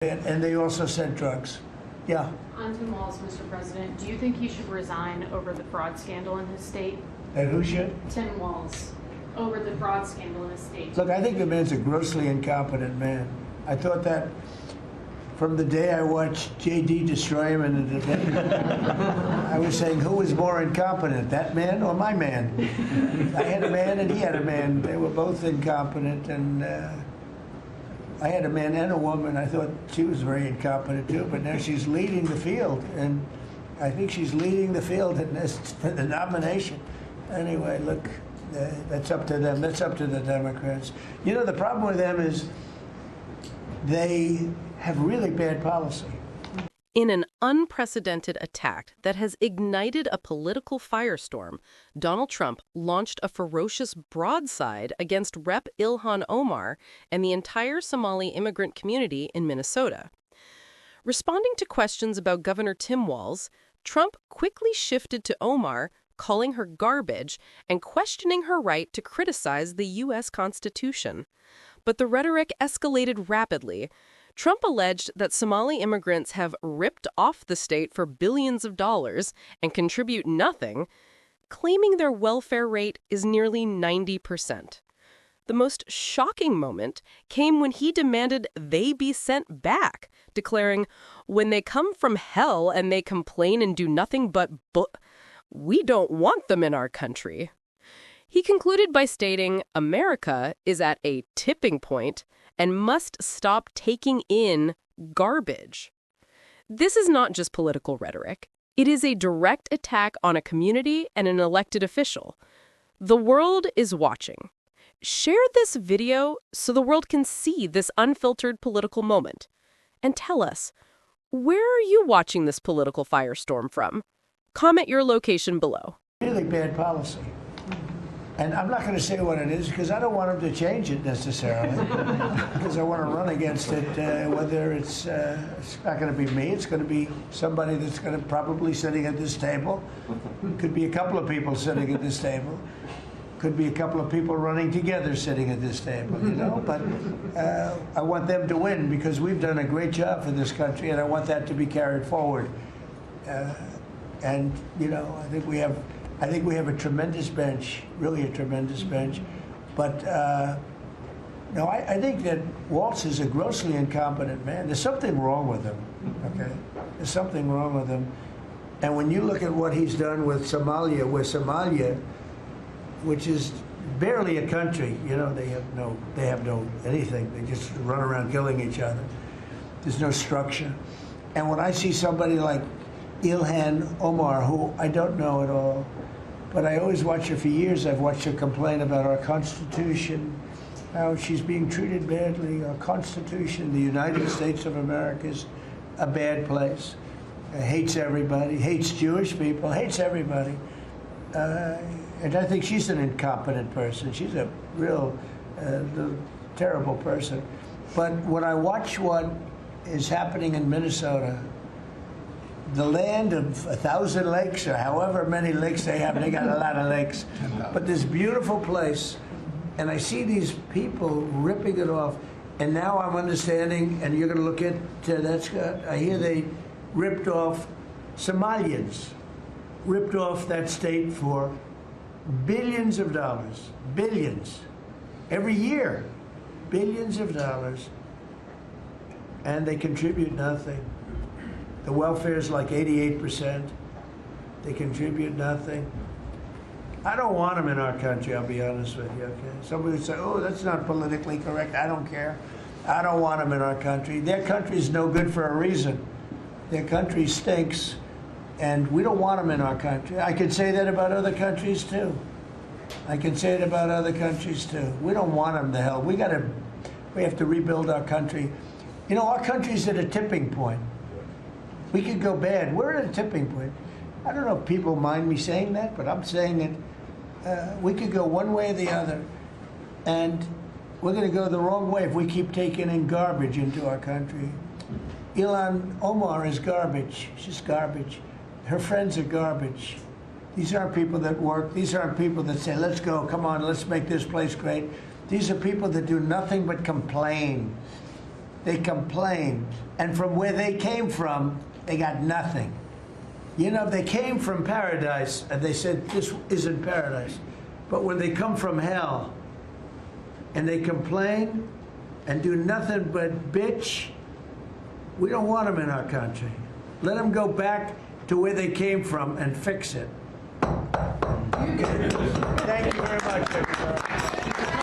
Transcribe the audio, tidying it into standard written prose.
And they also said drugs. Yeah. On Tim Walz, Mr. President, do you think he should resign over the fraud scandal in his state? And who should? Tim Walz, over the fraud scandal in his state. Look, I think the man's a grossly incompetent man. I thought that from the day I watched J.D. destroy him in the debate. I was saying, who was more incompetent, that man or my man? I had a man and he had a man. They were both incompetent, and I had a man and a woman. I thought she was very incompetent too, but now she's leading the field, and I think she's leading the field in this, for the nomination. Anyway, look, that's up to them. That's up to the Democrats. You know, the problem with them is they have really bad policy. In an unprecedented attack that has ignited a political firestorm, Donald Trump launched a ferocious broadside against Rep. Ilhan Omar and the entire Somali immigrant community in Minnesota. Responding to questions about Governor Tim Walz, Trump quickly shifted to Omar, calling her garbage and questioning her right to criticize the U.S. Constitution. But the rhetoric escalated rapidly. Trump alleged that Somali immigrants have ripped off the state for billions of dollars and contribute nothing, claiming their welfare rate is nearly 90%. The most shocking moment came when he demanded they be sent back, declaring, "When they come from hell and they complain and do nothing but we don't want them in our country." He concluded by stating America is at a tipping point and must stop taking in garbage. This is not just political rhetoric. It is a direct attack on a community and an elected official. The world is watching. Share this video so the world can see this unfiltered political moment. And tell us, where are you watching this political firestorm from? Comment your location below. Really bad policy. And I'm not going to say what it is because I don't want him to change it necessarily. Because I want to run against it, whether it's not going to be me, it's going to be somebody that's going to probably sitting at this table. Could be a couple of people sitting at this table. Could be a couple of people running together sitting at this table, you know. But I want them to win because we've done a great job for this country, and I want that to be carried forward. And you know, I think we have a tremendous bench, really a tremendous bench. But no, I think that Walz is a grossly incompetent man. There's something wrong with him, okay? There's something wrong with him. And when you look at what he's done with Somalia, which is barely a country, you know, they have no anything. They just run around killing each other. There's no structure. And when I see somebody like Ilhan Omar, who I don't know at all, but I always watch her for years. I've watched her complain about our Constitution, how she's being treated badly. Our Constitution, the United States of America, is a bad place. Hates everybody, hates Jewish people, hates everybody. And I think she's an incompetent person. She's a real terrible person. But when I watch what is happening in Minnesota, the land of 1,000 lakes, or however many lakes they have, they got a lot of lakes. But this beautiful place, and I see these people ripping it off, and now I'm understanding, and you're going to look at that's. I hear they ripped off Somalians, ripped off that state for billions of dollars, billions, every year, billions of dollars, and they contribute nothing. The welfare is like 88%. They contribute nothing. I don't want them in our country, I'll be honest with you, okay? Somebody would say, oh, that's not politically correct. I don't care. I don't want them in our country. Their country's no good for a reason. Their country stinks, and we don't want them in our country. I could say that about other countries, too. I can say it about other countries, too. We don't want them to hell. We have to rebuild our country. You know, our country's at a tipping point. We could go bad. We're at a tipping point. I don't know if people mind me saying that, but I'm saying it. We could go one way or the other, and we're going to go the wrong way if we keep taking in garbage into our country. Ilhan Omar is garbage. She's garbage. Her friends are garbage. These aren't people that work. These aren't people that say, let's go, come on, let's make this place great. These are people that do nothing but complain. they complain. And from where they came from, they got nothing. You know, they came from paradise, and they said, this isn't paradise. But when they come from hell, and they complain and do nothing but bitch, we don't want them in our country. Let them go back to where they came from and fix it. Thank you very much, everybody.